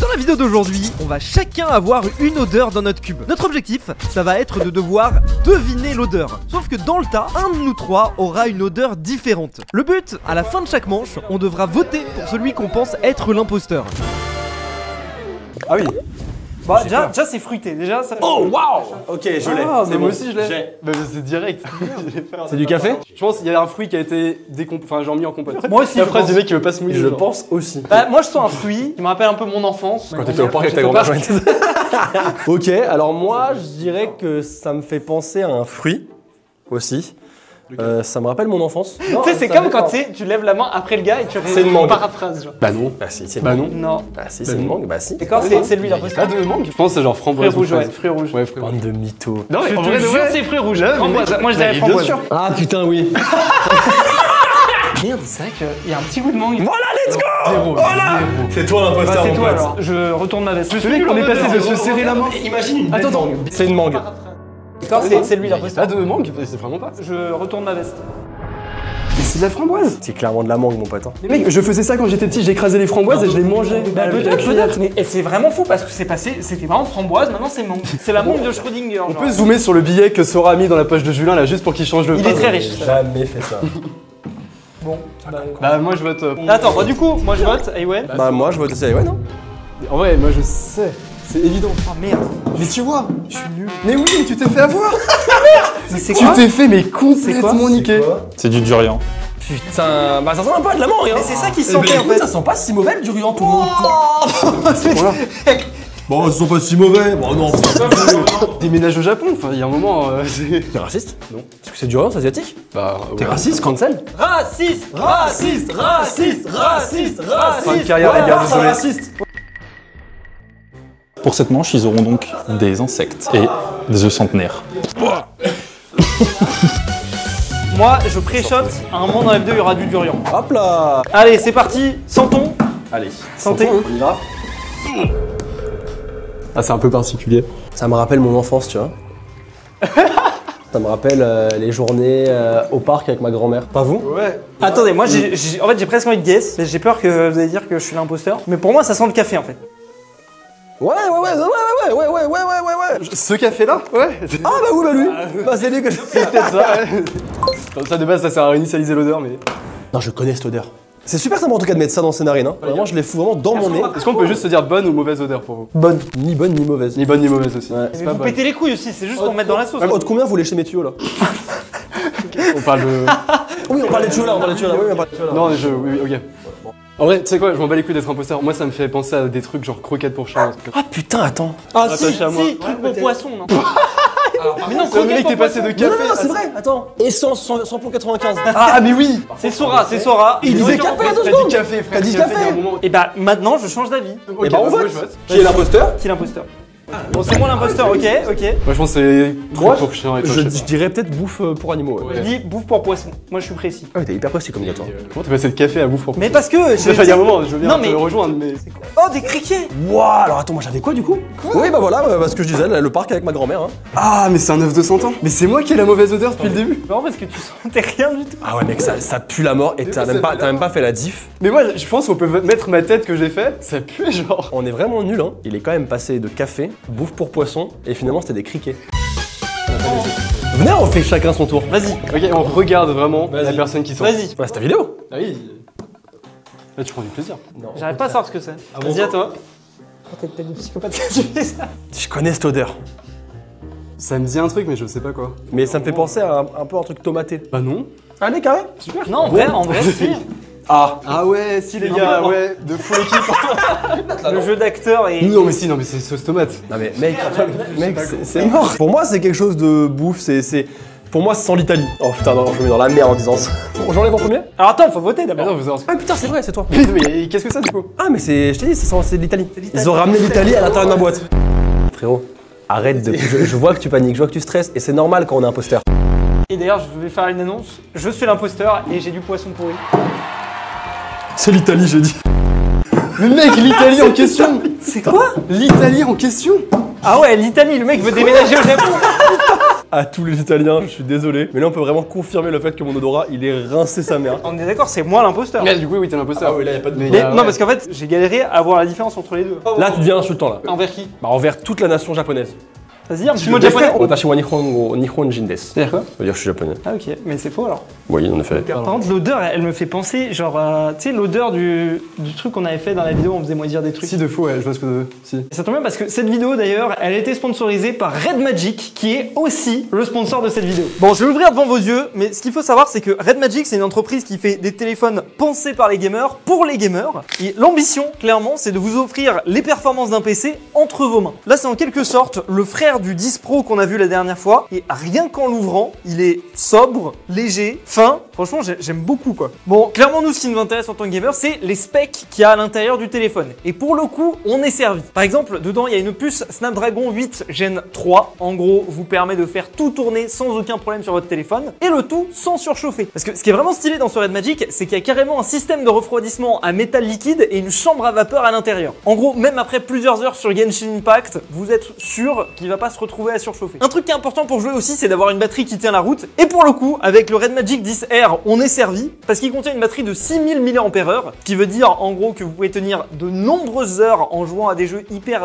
Dans la vidéo d'aujourd'hui, on va chacun avoir une odeur dans notre cube. Notre objectif, ça va être de devoir deviner l'odeur. Sauf que dans le tas, un de nous trois aura une odeur différente. Le but, à la fin de chaque manche, on devra voter pour celui qu'on pense être l'imposteur. Ah oui. Bah déjà c'est fruité, déjà ça... Oh waouh. Ok, je l'ai. Ah, mais bon. moi aussi je l'ai. Bah, c'est direct. C'est du café? Je pense qu'il y a un fruit qui a été enfin genre mis en compote. Moi aussi. La phrase du mec qui veut pas se mouiller. Je genre. pense aussi. Bah moi je sens un fruit qui me rappelle un peu mon enfance. Quand t'étais au parc avec ta grand-mère. Ok, alors moi je dirais que ça me fait penser à un fruit aussi. Ça me rappelle mon enfance. Tu sais c'est comme quand tu lèves la main après le gars et tu C'est une mangue. paraphrase genre. Bah non. Bah si, c'est Bah non. Non. Bah si, c'est une mangue. Bah si. D'accord, c'est lui l'imposteur. Pas de mangue. Je pense que c'est genre framboise. Fruit rouge, ou ouais, fraise. fruit rouge. Ouais, fruit rouge. Bande de mythos. Non, Je en te vrai, jure c'est fruit rouge. Framboise. Moi je dirais Bien framboise. sûr. Ah putain, oui. Merde, c'est vrai qu'il y a un petit goût de mangue. Voilà, let's go. Zéro. Voilà. C'est toi Bah l'imposteur, c'est mon toi pote. alors. Je retourne ma veste. Le mec, on est passé de se serrer la main. Imagine une Attends, mangue. C'est une mangue. D'accord, c'est lui l'imposteur. Pas de mangue, c'est vraiment pas. Je retourne ma veste. Mais c'est de la framboise. C'est clairement de la mangue, mon pote. Les mecs, je faisais ça quand j'étais petit, j'écrasais les framboises et je les mangeais. Bah peut-être, mais c'est vraiment fou parce que c'est passé, c'était vraiment framboise, maintenant c'est mangue. C'est la mangue de Schrödinger. On peut zoomer sur le billet que Sora a mis dans la poche de Julien là juste pour qu'il change le Il est très riche. J'ai jamais fait ça. Bon, Bah moi je vote. Attends, bah du coup, moi je vote, Aywen. Bah moi je vote aussi, ouais non. En vrai, moi je sais. C'est évident. Oh merde. Mais tu vois, je suis nul. Mais oui, tu t'es fait avoir. Mais c'est Tu quoi? t'es fait mais complètement niqué. C'est du durian. Putain, bah ça sent un peu de la mangue, hein. Mais c'est ça qui Eh sentait ben, en écoute, fait. ça sent pas si mauvais le durian, tout le monde. Voilà. Bon, ça sent pas si mauvais. Bon, non. Déménage au Japon, enfin il y a un moment. C'est. T'es raciste? Non. Est-ce que c'est durian, c'est asiatique? Bah. T'es raciste, cancel? Raciste, raciste, raciste, raciste, Fin de raciste. carrière, les gars, désolé. raciste. Pour cette manche, ils auront donc des insectes et des œufs centenaires. Moi, je pré-shot, à un moment dans F2, il y aura du durian. Hop là. Allez, c'est parti, sentons. Allez. Santé. On y va. Ah, c'est un peu particulier. Ça me rappelle mon enfance, tu vois. Ça me rappelle les journées au parc avec ma grand-mère. Pas vous? Ouais. Attendez, moi, en fait, j'ai presque envie de guess. Mais j'ai peur que vous allez dire que je suis l'imposteur. Mais pour moi, ça sent le café en fait. Ouais. Ce café-là? Ouais. Ah bah oui, bah lui. Bah c'est lui que je fais. Peut-être ça, ouais. Comme ça, de base, ça sert à initialiser l'odeur, mais. Non, je connais cette odeur. C'est super sympa en tout cas de mettre ça dans le scénario, hein. Vraiment, je les fous vraiment dans mon nez. Est-ce qu'on peut juste se dire bonne ou mauvaise odeur pour vous? Bonne. Ni bonne ni mauvaise. Ni bonne ni mauvaise aussi. Ouais. Mais vous pétez les couilles aussi, c'est juste pour mettre dans la sauce. Haute, combien vous léchez mes tuyaux là? On parle de. Oui, on parle des tuyaux là, Oui, on parle des tuyaux là. Non, oui, ok. En vrai, tu sais quoi, je m'en bats les couilles d'être imposteur. Moi, ça me fait penser à des trucs genre croquettes pour chat. Ah putain, attends. Ah si, Attaché à moi. si, truc pour poisson, non. Mais non, C'est le mec qui est passé de Non, café. non, c'est vrai, attends. Essence 100 pour 95. Ah, mais oui. C'est Sora, c'est Sora. Il disait café à 2 T'as secondes. dit café, frère. T'as dit il y a café. un moment. Et bah maintenant, je change d'avis. Ok, Et bah on moi, vote. je vote. Qui est l'imposteur? Qui est l'imposteur? Bon, c'est moi l'imposteur, ok. Moi, je pense que c'est Moi, truc pour chien et toi, je je sais pas. dirais peut-être bouffe pour animaux. Je dis bouffe pour poisson. Moi, je suis précis. Ah oui, t'es hyper précis comme gars toi. Comment t'es passé de café à bouffe pour Mais parce que il y a un moment, je veux bien Non, te mais- le rejoindre, mais. Oh, des criquets. Waouh, alors attends, moi j'avais quoi du coup? Oui, bah voilà, ce que je disais, le parc avec ma grand-mère. Hein. Ah, mais c'est un œuf de 100 ans. Mais c'est moi qui ai la mauvaise odeur depuis le début. Non, parce que tu sentais rien du tout. Ah ouais, mec, ça pue la mort et t'as même pas fait la diff. Mais moi, je pense qu'on peut mettre ma tête que j'ai fait. Ça pue, genre. On est vraiment nul, hein. Il est quand même passé de café, bouffe pour poisson, et finalement c'était des criquets. Venez, on fait chacun son tour. Vas-y, Ok, on regarde vraiment la personne qui sort. vas-y. Ouais, c'est ta vidéo. Ah oui. Là, tu prends du plaisir. J'arrive pas à savoir ce que c'est. Vas-y, à toi. Oh, t'es une psychopathe que tu fais ça. Je connais cette odeur. Ça me dit un truc, mais je sais pas quoi. Mais ça me fait penser à un peu un truc tomaté. Bah non. Allez, carré. Super. Non, en vrai, si. Ah ouais, si les gars, ouais, de full équipe. Le jeu d'acteur et. Non, mais si, non, mais c'est sauce tomate. Non mais mec, c'est mort. Pour moi, c'est quelque chose de bouffe, Pour moi, ça sent l'Italie. Oh putain, non, je me mets dans la merde en disant ça. Bon, j'enlève en premier. Alors attends, faut voter Ah d'abord. non, vous avez Ah putain, c'est vrai, c'est toi. Mais qu'est-ce que c'est du coup? Ah mais je t'ai dit, c'est de l'Italie. Ils ont ramené l'Italie à l'intérieur de ma boîte. Frérot, arrête de... Je vois que tu paniques, je vois que tu stresses, et c'est normal quand on est imposteur. Et d'ailleurs, je vais faire une annonce. Je suis l'imposteur et j'ai du poisson pourri. C'est l'Italie, j'ai dit. Mais mec, l'Italie en question. C'est quoi? L'Italie en question. Ah ouais, l'Italie, le mec veut déménager au Japon. à tous les Italiens, je suis désolé. Mais là, on peut vraiment confirmer le fait que mon odorat, il est rincé sa mère. On est d'accord, c'est moi l'imposteur. Ouais, du coup, oui, t'es l'imposteur. Ah oui, là, y a pas de Mais Mais Ah, non, ouais. parce qu'en fait, j'ai galéré à voir la différence entre les deux. Là, tu deviens insultant, là. Envers qui? Bah, envers toute la nation japonaise. Vas-y, un petit mot de japonais. Watashi wa Nihonjin desu. C'est-à-dire quoi? Ça veut dire que je suis japonais. Ah ok, mais c'est faux alors. Oui, en effet. Par contre, l'odeur, elle me fait penser, genre, tu sais, l'odeur du truc qu'on avait fait dans la vidéo, on faisait moi dire des trucs. Si, de fou, ouais, je vois ce que. Si. Ça tombe bien parce que cette vidéo d'ailleurs, elle a été sponsorisée par Red Magic, qui est aussi le sponsor de cette vidéo. Bon, je vais l'ouvrir devant vos yeux, mais ce qu'il faut savoir, c'est que Red Magic, c'est une entreprise qui fait des téléphones pensés par les gamers, pour les gamers. Et l'ambition, clairement, c'est de vous offrir les performances d'un PC entre vos mains. Là, c'est en quelque sorte le frère du 10 Pro qu'on a vu la dernière fois. Et rien qu'en l'ouvrant, il est sobre, léger, fin. Franchement, j'aime beaucoup, quoi. Bon, clairement, nous, ce qui nous intéresse en tant que gamer, c'est les specs qu'il y a à l'intérieur du téléphone. Et pour le coup, on est servi. Par exemple, dedans, il y a une puce Snapdragon 8 Gen 3. En gros, vous permet de faire tout tourner sans aucun problème sur votre téléphone. Et le tout sans surchauffer. Parce que ce qui est vraiment stylé dans ce Red Magic, c'est qu'il y a carrément un système de refroidissement à métal liquide et une chambre à vapeur à l'intérieur. En gros, même après plusieurs heures sur Genshin Impact, vous êtes sûr qu'il va pas se retrouver à surchauffer. Un truc qui est important pour jouer aussi, c'est d'avoir une batterie qui tient la route. Et pour le coup, avec le Red Magic 10R, on est servi parce qu'il contient une batterie de 6000 mAh, ce qui veut dire en gros que vous pouvez tenir de nombreuses heures en jouant à des jeux hyper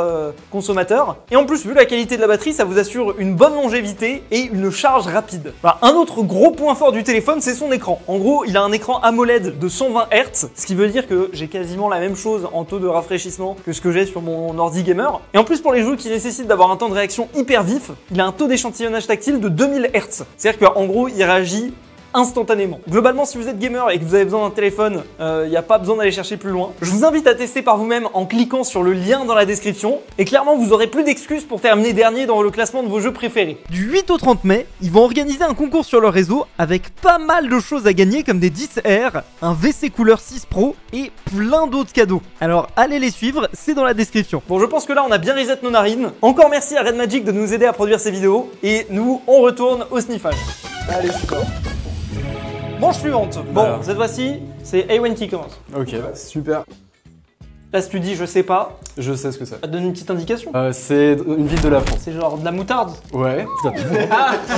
consommateurs. Et en plus, vu la qualité de la batterie, ça vous assure une bonne longévité et une charge rapide. Bah, un autre gros point fort du téléphone, c'est son écran. En gros, il a un écran AMOLED de 120 Hz, ce qui veut dire que j'ai quasiment la même chose en taux de rafraîchissement que ce que j'ai sur mon ordi gamer. Et en plus, pour les jeux qui nécessitent d'avoir un temps de réaction hyper vif, il a un taux d'échantillonnage tactile de 2000 Hz. C'est-à-dire qu'en gros, il réagit instantanément. Globalement, si vous êtes gamer et que vous avez besoin d'un téléphone, il n'y a pas besoin d'aller chercher plus loin. Je vous invite à tester par vous-même en cliquant sur le lien dans la description. Et clairement, vous aurez plus d'excuses pour terminer dernier dans le classement de vos jeux préférés. Du 8 au 30 mai, ils vont organiser un concours sur leur réseau avec pas mal de choses à gagner comme des 10R, un VC Cooler 6 Pro et plein d'autres cadeaux. Alors allez les suivre, c'est dans la description. Bon, je pense que là, on a bien reset nos narines. Encore merci à Red Magic de nous aider à produire ces vidéos. Et nous, on retourne au sniffage. Allez, c'est quoi? Manche suivante. Bon, Voilà. cette fois-ci, c'est A1 qui commence. Ok, super. Là, si tu dis je sais pas, Je sais ce que c'est. ça te donne une petite indication. C'est une ville de la France. C'est genre de la moutarde. Ouais.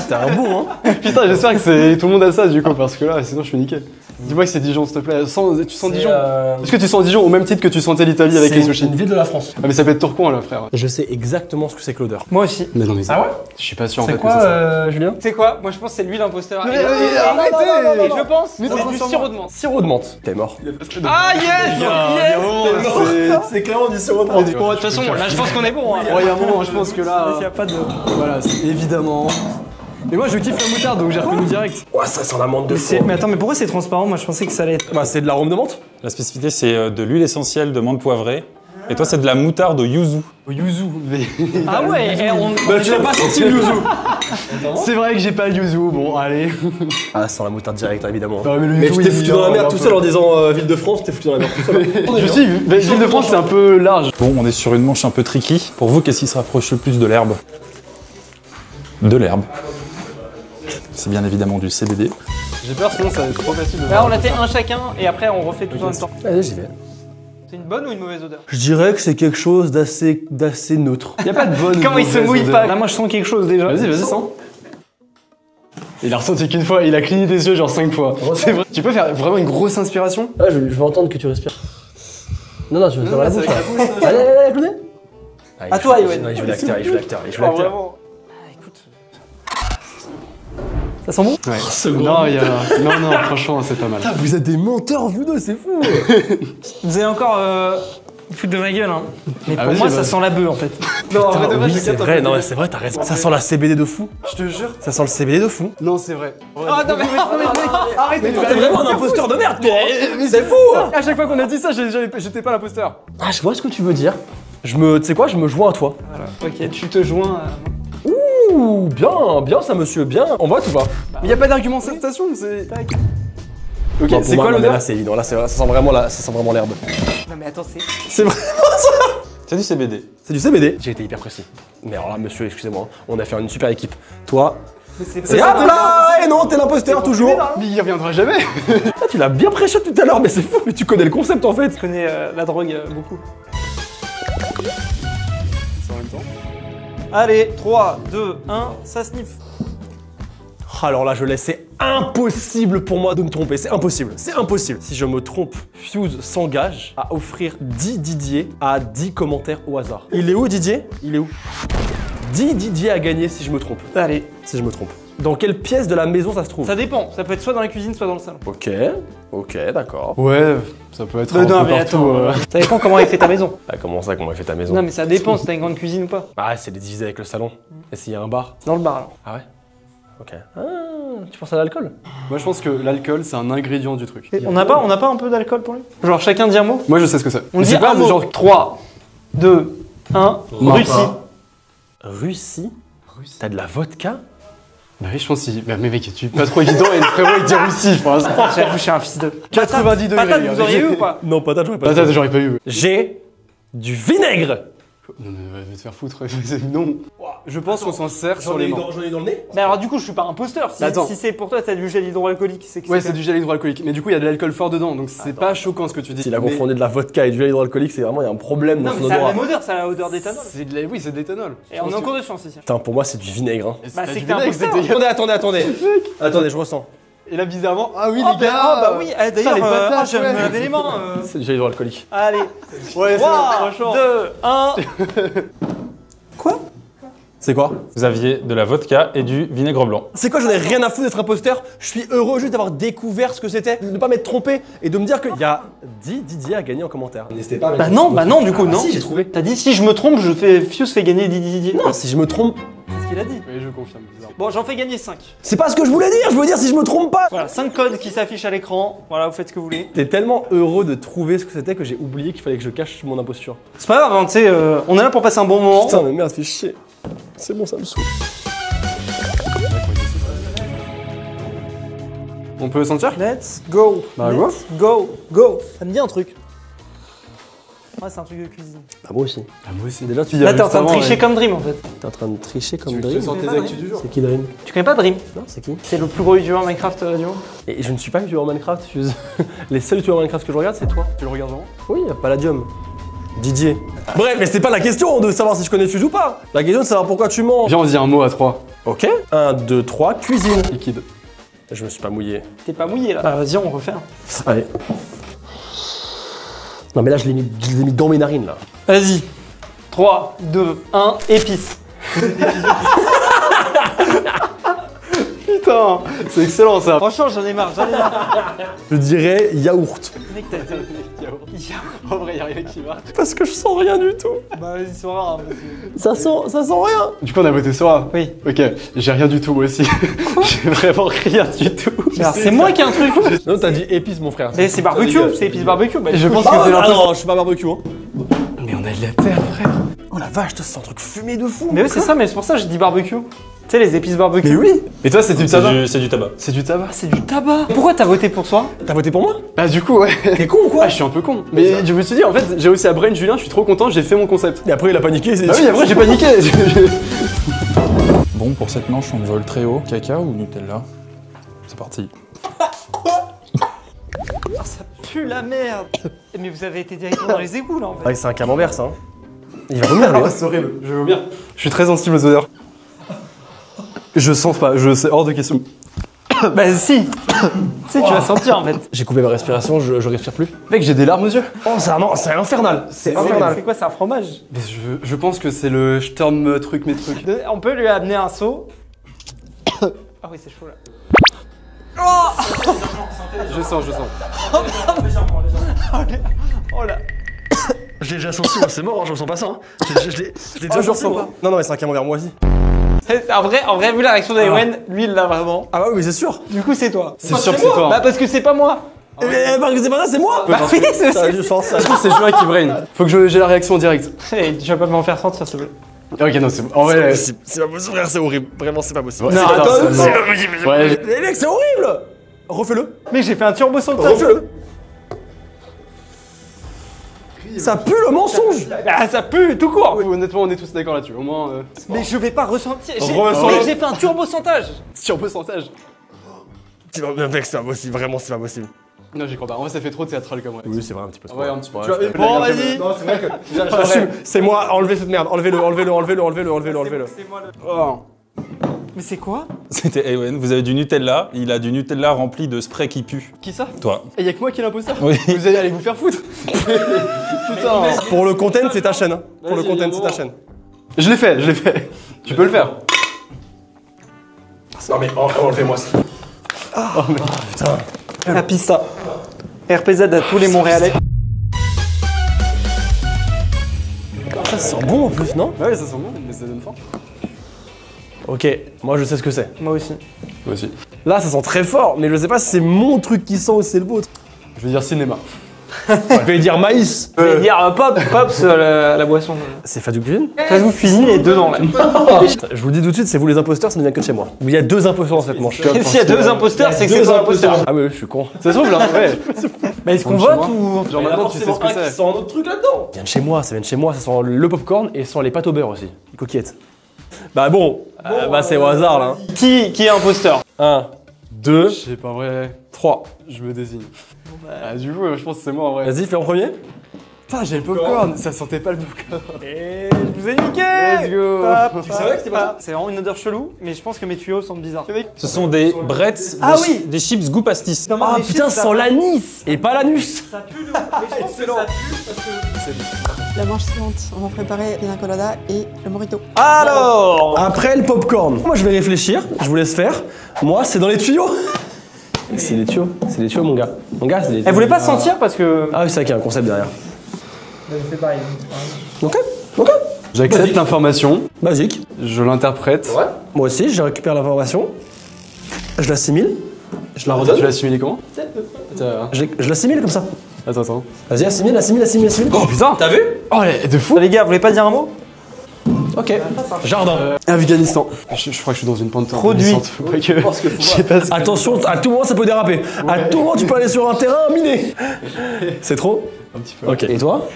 T'es un bon, hein. Putain, j'espère que c'est tout le monde a ça du coup, parce que là, sinon je suis niqué. Dis-moi que c'est Dijon, s'il te plaît. Tu sens Dijon? Est-ce que tu sens Dijon au même titre que tu sentais l'Italie avec les sushis? une ville de la France. Ah, mais ça peut être Tourcoing là, frère. Je sais exactement ce que c'est que l'odeur. Moi aussi. Mais non, mais Ah ouais? je suis pas sûr en C'est fait quoi, que c'est ça. Julien? Tu sais quoi? Moi, je pense que c'est lui l'imposteur. Mais Et- arrêtez! et je pense que Mais c'est non, du sûrement. sirop de menthe. Sirop de menthe. T'es mort. Ah yes! Yes! C'est clairement du sirop de Bon, de toute façon, là, je pense qu'on est bon. Hein. Ouais, il y a un moment, je pense que là. Il y a pas de... Voilà, c'est évidemment. Mais moi je kiffe la moutarde donc j'ai reconnu direct. Ouais, ça sent la menthe de fou. Mais attends, mais pourquoi c'est transparent? Moi, je pensais que ça allait être. Bah, c'est de l'arôme de menthe. La spécificité, c'est de l'huile essentielle de menthe poivrée. Et toi, c'est de la moutarde au yuzu. Au yuzu, mais. Ah ouais, on Bah, tu l'as pas senti le yuzu. C'est vrai que j'ai pas le yuzu, bon allez. Ah, ça sent la moutarde direct, évidemment. Non, mais le Mais yuzu, tu t'es il foutu vient dans la merde un tout peu. seul en disant Ville de France, t'es foutu dans la merde tout seul. Je suis, mais l'île de France c'est un peu large. Bon, on est sur une manche un peu tricky. Pour vous, qu'est-ce qui se rapproche le plus de l'herbe? De l'herbe. C'est bien évidemment du CBD. J'ai peur sinon ça va être trop facile de Là, on l'a fait un chacun et après, on refait tout en même temps. Allez, j'y vais. C'est une bonne ou une mauvaise odeur? Je dirais que c'est quelque chose d'assez neutre. Y a pas de bonne. Comment il se mouille pas? Là, moi, je sens quelque chose déjà. Vas-y, sens. Il a ressenti qu'une fois, il a cligné des yeux genre 5 fois. C'est vrai. Tu peux faire vraiment une grosse inspiration? Ah, je vais entendre que tu respires. Non, tu vas faire la c'est bouche. avec là. la bouche, Allez, Claudie. À toi, Yoann. Je vais l'acteur, je vais l'acteur. Ah, vraiment. Ah, écoute. Ça sent bon? Ouais. Non, il y a. Non, franchement, c'est pas mal. Vous êtes des menteurs, vous deux, c'est fou. Vous allez encore foutre de ma gueule, hein. Mais Ah, pour vas-y, moi, vas-y. ça sent la bœuf en fait. Non, en vrai, de vrai, Oui, je c'est capte un vrai, peu. non, mais c'est vrai, t'as raison. Ça sent la CBD de fou. Je te jure. Ça sent le CBD de fou. Non, c'est vrai. Ah, non, mais Arrêtez. T'es vraiment un imposteur de merde, toi. C'est fou. À chaque fois qu'on a dit ça, j'étais pas l'imposteur. Ah, je vois ce que tu veux dire. Tu sais quoi, je me joins à toi. Ok, tu te joins à... Ouh, bien, ça monsieur, bien. On vote ou pas? Mais y a pas d'argumentation, c'est. Ok, Bon, pour c'est moi, quoi non, mais l'odeur? là, c'est évident. Là, ça sent vraiment l'herbe. Non, mais attends, c'est... C'est vrai. C'est du CBD. C'est du CBD. J'ai été hyper précis. Mais alors là, monsieur, excusez-moi, on a fait une super équipe. Toi. C'est Et hop là. Et non, t'es l'imposteur toujours. Mais il reviendra jamais. Ah, tu l'as bien prêché tout à l'heure, mais c'est fou. Mais tu connais le concept en fait. Je connais la drogue beaucoup. En même temps. Allez, 3, 2, 1, ça sniffe. Alors là, je laisse. C'est impossible pour moi de me tromper. C'est impossible. C'est impossible. Si je me trompe, Fuse s'engage à offrir 10 Didier à 10 commentaires au hasard. Il est où, Didier? Il est où? 10 Didier à gagner si je me trompe. Allez. Si je me trompe. Dans quelle pièce de la maison ça se trouve? Ça dépend. Ça peut être soit dans la cuisine, soit dans le salon. Ok, d'accord. Ouais, ça peut être un Non, peu mais partout. attends. Ça dépend comment est fait ta maison. Ah, comment ça, comment elle fait ta maison? Non, mais ça dépend si t'as une grande cuisine ou pas. Ah, c'est divisé avec le salon. Et s'il y a un bar? Dans le bar, alors. Ah ouais? Ok. Ah, tu penses à l'alcool? Moi, je pense que l'alcool, c'est un ingrédient du truc. On n'a pas un peu d'alcool pour lui? Genre chacun dit un mot? Moi, je sais ce que c'est. On Je dit sais pas, un mais mot. genre 3, 2, 1. Russie. Russie? T'as de la vodka? Bah oui, je pense que bah, mais mec, tu es pas trop évident et le frérot il dit Russie, je pense. J'avoue, je suis un fils de. 90 degrés. Patate, les gars. vous auriez eu ou pas? Non, patate, j'aurais pas. Patate, j'aurais pas eu. Ouais. J'ai du vinaigre! Non, mais va te faire foutre. Non. Je pense qu'on s'en sert sur les mains. J'en ai dans le nez? Mais alors, du coup, je suis pas imposteur. Si, Attends. si c'est pour toi, t'as du gel hydroalcoolique, c'est que Ouais, c'est du gel hydroalcoolique. Mais du coup, il y a de l'alcool fort dedans, donc c'est pas choquant ce que tu dis. S'il a Mais confondu de la vodka et du gel hydroalcoolique, c'est vraiment, il y a un problème dans Non, son mais ça a la odorat. même odeur, ça a la odeur d'éthanol. c'est de la... Oui, c'est de l'éthanol. Et on est en cours de science ici. Putain, pour moi, c'est du vinaigre. Hein. Bah, T'as c'est du que t'es un vinaigre, imposteur. c'était- Attendez, je ressens. Et là, bizarrement, ah oui, Oh, les gars. bah oui, Putain, d'ailleurs, les patates, je vais ouais. me laver les mains. C'est du gel hydroalcoolique. Allez, Ouais, 3, 2, 1. Quoi? C'est quoi? Vous aviez de la vodka et du vinaigre blanc. C'est quoi? J'en ai rien à foutre d'être imposteur. Je suis heureux juste d'avoir découvert ce que c'était, de ne pas m'être trompé et de me dire qu'il y a 10 Didier à gagner en commentaire. N'hésitez pas à Bah non, du coup, non. Si, j'ai trouvé. T'as dit si je me trompe, Fuse fait gagner Didier. Non, si je me trompe, C'est ce qu'il a dit. Oui, je confirme. Bizarre. Bon, j'en fais gagner 5. c'est pas ce que je voulais dire. Je veux dire si je me trompe pas. Voilà, 5 codes qui s'affichent à l'écran. Voilà, vous faites ce que vous voulez. J'étais tellement heureux de trouver ce que c'était que j'ai oublié qu'il fallait que je cache mon imposture. C'est pas grave, hein, tu sais, on est là pour passer un bon moment. Putain, mais merde, fais chier. C'est bon, ça me saoule. On peut sentir? Let's go. Bah, Let's go. Ça me dit un truc. Ouais, c'est un truc de cuisine. Bah, moi aussi. Ah, moi aussi. Déjà, tu Là, t'es en train de tricher comme Dream en fait. T'es en train de tricher comme Tu Dream. sors tes pas actus du jour. C'est qui Dream? Tu connais pas Dream? Non, c'est qui? C'est le plus gros youtubeur Minecraft du monde. Et je ne suis pas youtubeur Minecraft, Fuse. Les seuls youtubeurs Minecraft que je regarde, c'est toi. Tu le regardes vraiment? Oui, Palladium. Didier. Bref, mais c'est pas la question de savoir si je connais Fuse ou pas. La question c'est de savoir pourquoi tu mens. Viens, on se dit un mot à 3. Ok. 1, 2, 3, cuisine. Liquide. Je me suis pas mouillé. T'es pas mouillé là. Bah vas-y, on refait. Allez. Non mais là je l'ai mis dans mes narines là. Vas-y. 3, 2, 1, épices. Putain, c'est excellent ça. Franchement, j'en ai marre. Je dirais yaourt. Mec, t'as En vrai, y'a rien qui va. Parce que je sens rien du tout. Bah vas-y, c'est rare. Ça sent rien. Du coup, on a voté Sora. Oui. Ok, j'ai rien du tout moi aussi. J'ai vraiment rien du tout. Alors, c'est moi qui ai un truc. Non, t'as dit épices mon frère. Mais c'est barbecue, c'est épices barbecue. Bah, Je pense Ah, que c'est ah non, je suis pas barbecue. Hein. Mais on a de la terre, frère. Oh la vache, c'est un truc fumé de fou. Mais oui, c'est ça, mais c'est pour ça que j'ai dit barbecue. Tu sais, les épices barbecue. Mais oui. Et toi, c'est du tabac? C'est du tabac. C'est du tabac? Ah, c'est du tabac. Pourquoi t'as voté pour soi? T'as voté pour moi? Bah, du coup, ouais. T'es con ou quoi? Ah, je suis un peu con. Mais je me suis dit, en fait, j'ai aussi à Brain Julien, je suis trop content, j'ai fait mon concept. Et après il a paniqué. Bah oui, après, j'ai paniqué. Bon, pour cette manche, on vole très haut. Caca ou Nutella? C'est parti. Ça pue la merde. Mais vous avez été directement dans les égouts là en fait. Ouais, c'est un camembert ça. Hein. Il va vomir lui. Hein. C'est horrible, je veux bien. Je suis très sensible aux odeurs. Je sens pas, c'est hors de question. Bah si. Tu vas sentir en fait. J'ai coupé ma respiration, je respire plus. Mec, j'ai des larmes aux yeux. Oh, c'est infernal. C'est infernal. C'est quoi, c'est un fromage? Mais je pense que c'est le Sturm truc, mes trucs. On peut lui amener un seau. Ah oui, c'est chaud là. Je sens. Oh là. J'ai déjà senti, moi c'est mort, hein, je ressens pas ça. Hein. Je l'ai déjà je ressens pas. Non, mais c'est un camembert moisi. En vrai, vu la réaction d'Ewen, lui il l'a vraiment. Ah bah oui, mais c'est sûr. Du coup, c'est toi. C'est sûr que c'est toi. Bah parce que c'est pas moi. Mais parce que c'est pas ça, c'est moi. Bah oui, c'est Ça a du sens, ça. Du coup, c'est Julien qui brain. Faut que j'ai la réaction en direct. Hey, tu vas pas m'en faire sentir, s'il te plaît. Ok, non, c'est bon. En vrai, C'est pas possible, frère, c'est horrible. Vraiment, c'est pas possible. Ouais, Non, c'est attends, grave, ça, c'est non. pas possible. Ouais. Les mecs, c'est horrible. Refais-le. Mais j'ai fait un turbo sur le tas. Refais-le. Ça pue le mensonge. Ah, ça pue tout court. Honnêtement, on est tous d'accord là-dessus. Au moins, Mais je vais pas ressentir. Ressens-le. Mais j'ai fait un turbo santage. sur pourcentage. Mec, c'est pas possible. Vraiment, c'est pas possible. Non, j'y crois pas. En vrai, ça fait trop théâtral comme réaction. Oui, c'est vrai, un petit peu. Ouais, un petit peu. Ouais, Tu vois, je- Bon, vas-y. Non, c'est vrai que. Assume, c'est moi, enlevez cette merde. Enlevez-le. C'est moi le. Oh. Mais c'est quoi? C'était Ewen. Vous avez du Nutella. Il a du Nutella rempli de spray qui pue. Qui ça? Toi. Et y'a que moi qui est l'imposteur? Oui. Vous allez aller vous faire foutre. Putain. Pour le content, c'est ta chaîne. Hein. Pour le content, c'est ta chaîne. Je l'ai fait, je l'ai fait. Tu peux le faire. Non mais on le fait moi. Putain. La pista. RPZ à tous les Montréalais. Ça sent bon en plus, non? Ouais, ça sent bon, mais ça donne faim. Ok, moi je sais ce que c'est. Moi aussi. Moi aussi. Là, ça sent très fort, mais je sais pas si c'est mon truc qui sent ou si c'est le vôtre. Je vais dire cinéma. Je vais dire maïs. Je vais dire Pops la boisson. C'est Fadou Cuisine. Fast-food cuisine et dedans là. Je vous le dis tout de suite, c'est vous les imposteurs, ça ne vient que de chez moi. Il y a 2 imposteurs dans cette manche. S'il y a 2 imposteurs, c'est que c'est 2 imposteurs. Ah oui, je suis con. Ça se trouve là, ouais. Mais est-ce qu'on Chez vote moi. ou. Genre maintenant tu sais ce que c'est. sent un autre truc là-dedans. Ça vient de chez moi, ça sent le popcorn et ça sent les pâtes au beurre aussi, les coquillettes. Bah bon, bah c'est au hasard là. Qui est imposteur? 1, 2, C'est pas vrai. 3. Je me désigne. Ah, du coup, je pense que c'est moi en vrai. Vas-y, fais en premier. Putain, j'ai le popcorn. Ça sentait pas le popcorn. Et je vous ai niqué. Let's go. Tu savais que c'était pas ça? C'est vraiment une odeur chelou, mais je pense que mes tuyaux sentent bizarre. Ce sont des brettes, Ah oui. des chips goût pastis. Ah putain, ça sent l'anis et pas l'anus. Ça pue, mais je pense que ça pue parce que. La manche suivante, on va préparer pina colada et le mojito. Alors. Après le popcorn. Moi je vais réfléchir, je vous laisse faire. Moi c'est dans les tuyaux. C'est les tuyaux mon gars. Mon gars, c'est les tuyaux. Elle voulait pas sentir parce que. Ah oui, c'est vrai qu'il y a un concept derrière. C'est pareil. Ok. J'accepte l'information, Basique. je l'interprète. Moi aussi, je récupère l'information. Je l'assimile. Je la Tu redonne. l'as assimilé comment? Attends, Je l'assimile comme ça. attends. Vas-y, assimile. Oh putain! T'as vu? Oh, de fou! Les gars, vous voulez pas dire un mot? Ok. Jardin. Afghanistan. Je crois que je suis dans une pente Produit. glissante. Faut pas que. Je sais pas ce que- Attention, à tout moment ça peut déraper. À tout moment tu peux aller sur un terrain miné. C'est trop? Un petit peu. Ok. Et toi?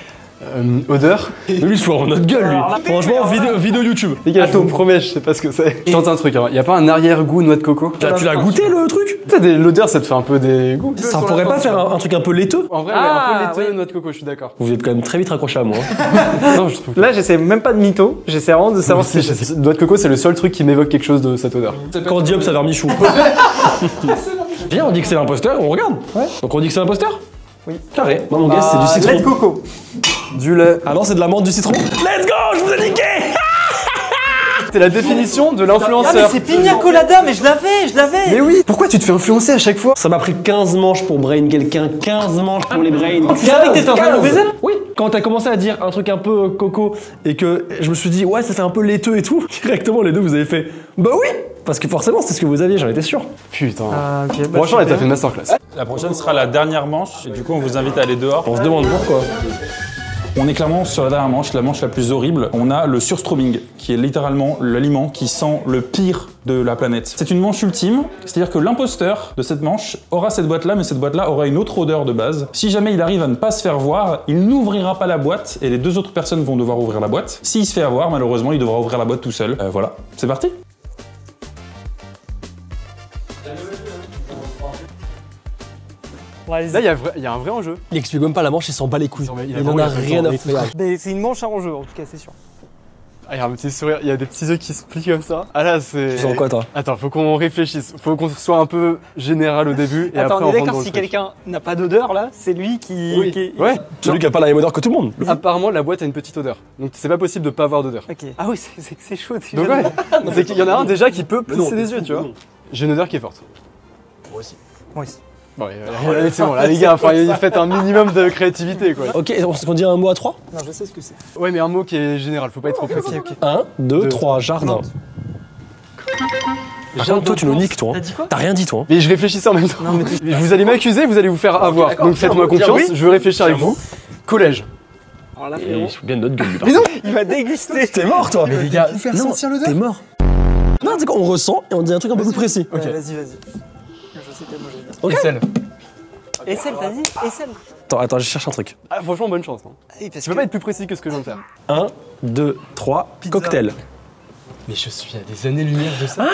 Odeur. Mais lui, il se fout en notre gueule, lui. Franchement, vidéo YouTube. Les gars, je vous promets, je sais pas ce que c'est. Je tente un truc, y a pas un arrière-goût noix de coco? Tu l'as goûté le truc? Tu sais, l'odeur, ça te fait un peu des goûts. Ça pourrait pas faire un truc un peu laiteux? En vrai, Ah, un peu laiteux, noix de coco, je suis d'accord. Vous êtes quand même très vite raccroché à moi. Non, je trouve que. Là, j'essaie même pas de mytho, j'essaie vraiment de savoir si c'est. Noix de coco, c'est le seul truc qui m'évoque quelque chose de cette odeur. Quand Diop, ça vermichou. Viens, on dit que c'est l'imposteur, on regarde. Donc on dit que c'est l'imposteur? Oui. Carré. Moi, mon gars, c'est du Lait de citron. coco. Du lait. Ah non, c'est de la menthe du citron. Let's go, je vous ai niqué. C'est la définition de Ah, mais l'influenceur. c'est pina colada, mais je l'avais! Mais oui, pourquoi tu te fais influencer à chaque fois? Ça m'a pris 15 manches pour brain quelqu'un, 15 manches pour les brains. Tu savais que t'étais en train de nous baiser là? Oui, quand t'as commencé à dire un truc un peu coco et que je me suis dit ouais ça fait un peu laiteux et tout, directement les deux vous avez fait bah oui, parce que forcément c'était ce que vous aviez, j'en étais sûr. Putain. Ah, ok. Franchement, elle t'a fait une masterclass. La prochaine sera la dernière manche, et du coup on vous invite à aller dehors. On se demande pourquoi. On est clairement sur la dernière manche, la manche la plus horrible. On a le surstroming, qui est littéralement l'aliment qui sent le pire de la planète. C'est une manche ultime, c'est-à-dire que l'imposteur de cette manche aura cette boîte-là, mais cette boîte-là aura une autre odeur de base. Si jamais il arrive à ne pas se faire voir, il n'ouvrira pas la boîte, et les 2 autres personnes vont devoir ouvrir la boîte. S'il se fait avoir, malheureusement, il devra ouvrir la boîte tout seul. Voilà, c'est parti. Ouais, Là, il y a un vrai enjeu. Il explique même pas la manche, il s'en bat les couilles. Non, mais il a Il vraiment en a pas le rien temps. à faire. Mais c'est une manche à enjeu, en tout cas, c'est sûr. Ah, il y a un petit sourire, il y a des petits yeux qui se plient comme ça. Ah là, c'est. Tu sens quoi toi? Attends, faut qu'on réfléchisse. Faut qu'on soit un peu général au début et Attends, après on on est rentre d'accord, dans le si truc. quelqu'un n'a pas d'odeur là, c'est lui qui. Oui. qui- Ouais. Celui qui a pas la même odeur que tout le monde. Apparemment, la boîte a une petite odeur. Donc c'est pas possible de pas avoir d'odeur. Ok. Ah oui, c'est chaud. Donc ouais, c'est qu'il y en a un déjà qui peut plisser non, les yeux, tu vois. J'ai une odeur qui est forte. Moi aussi. Bon, allez, c'est bon, là les gars, enfin, faites un minimum de créativité quoi. Ok, est-ce qu'on dit un mot à 3? Non, je sais ce que c'est. Ouais, mais un mot qui est général, faut pas être trop précis. 1, 2, 3, jardin. Par contre, toi tu nous niques toi. T'as dit quoi? T'as rien dit toi. Mais je réfléchissais en même temps. Non, mais Vous allez m'accuser, vous allez vous faire avoir. d'accord. Donc faites-moi Tiens, confiance, oui. je vais réfléchir avec vous. Collège. Alors là, Et frérot, il se fout bien de notre gueule lui. Mais non. il va déguster. T'es mort toi. Mais les gars, Vous faire Non, sentir l'odeur? t'es mort. Non, tu sais quoi, on ressent et on dit un truc un peu plus précis. Ok. Ouais, vas-y. Je sais quel mot j'ai dit. Ok. Aisselle. Essel, t'as dit? Essel. Attends, je cherche un truc. Ah, franchement, bonne chance. Hein. Oui, parce Tu peux pas être plus précis que ce que je viens de faire. 1, 2, 3, cocktail. Mais je suis à des années-lumière de ça.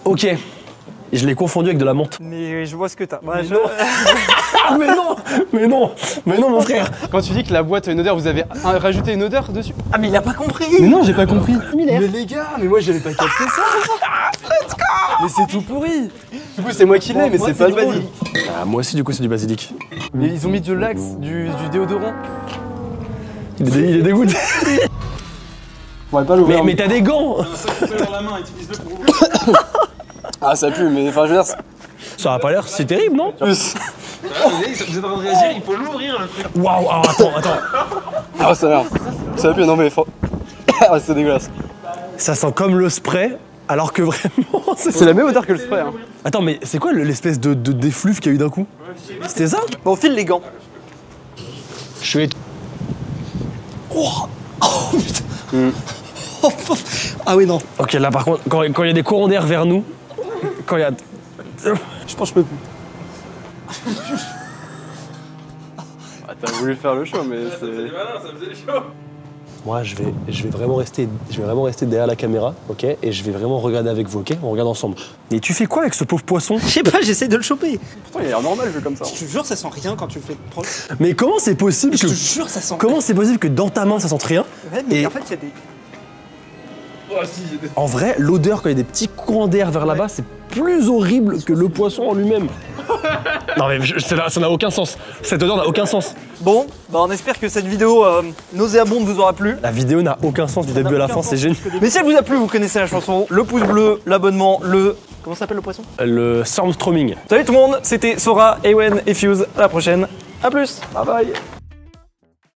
Ok. Et je l'ai confondu avec de la menthe. Mais je vois ce que t'as. Ouais, Ah mais non, mais non, mais non mon frère. Quand tu dis que la boîte a une odeur, vous avez rajouté une odeur dessus? Ah mais il a pas compris. Mais non, j'ai pas compris. Mais les gars, mais moi j'avais pas capté ça. Let's go. Mais c'est tout pourri. Du coup c'est moi qui l'ai, mais c'est pas drôle. Ah, moi aussi du coup c'est du basilic. Mais ils ont mis de l'axe, du déodorant. Il est dégoûté. On va pas l'ouvrir. Mais t'as des gants. Ah ça pue, mais enfin je veux dire. Ça a pas l'air si terrible, non? Plus. Vous êtes en train de réagir, il faut l'ouvrir le truc. Waouh, attends. Ah ça merde. Ça pue, non mais ah c'est dégueulasse. Ça sent comme le spray, alors que vraiment. C'est la même odeur que le spray. Hein. Attends, mais c'est quoi l'espèce de d'effluve qu'il y a eu d'un coup? C'était ça? Bon, file les gants. Je vais. Oh putain. Ah oui, non. Ok, là par contre, quand il y a des courants d'air vers nous, quand il y a. Je pense que je peux plus. Ah t'as voulu faire le show, mais c'est. Ça faisait chaud. Moi, je vais vraiment rester derrière la caméra, ok? Et je vais vraiment regarder avec vous, ok? On regarde ensemble. Et tu fais quoi avec ce pauvre poisson? Je sais pas, j'essaie de le choper. Pourtant il a l'air normal vu comme ça. Je te jure, ça sent rien quand tu le fais proche. Mais comment c'est possible Je que. te jure, ça sent. Comment c'est possible que dans ta main ça sente rien? Ouais, mais Et- en fait, il y a des. En vrai, l'odeur quand il y a des petits courants d'air vers là-bas, c'est plus horrible que le poisson en lui-même. Non mais ça n'a aucun sens. Cette odeur n'a aucun sens. Bon, bah on espère que cette vidéo nauséabonde vous aura plu. La vidéo n'a aucun sens du début à la fin, c'est génial. Mais si elle vous a plu, vous connaissez la chanson, le pouce bleu, l'abonnement, le... Comment s'appelle le poisson? Le Stormstroming. Salut tout le monde, c'était Sora, Ewen et Fuse. À la prochaine. À plus. Bye bye.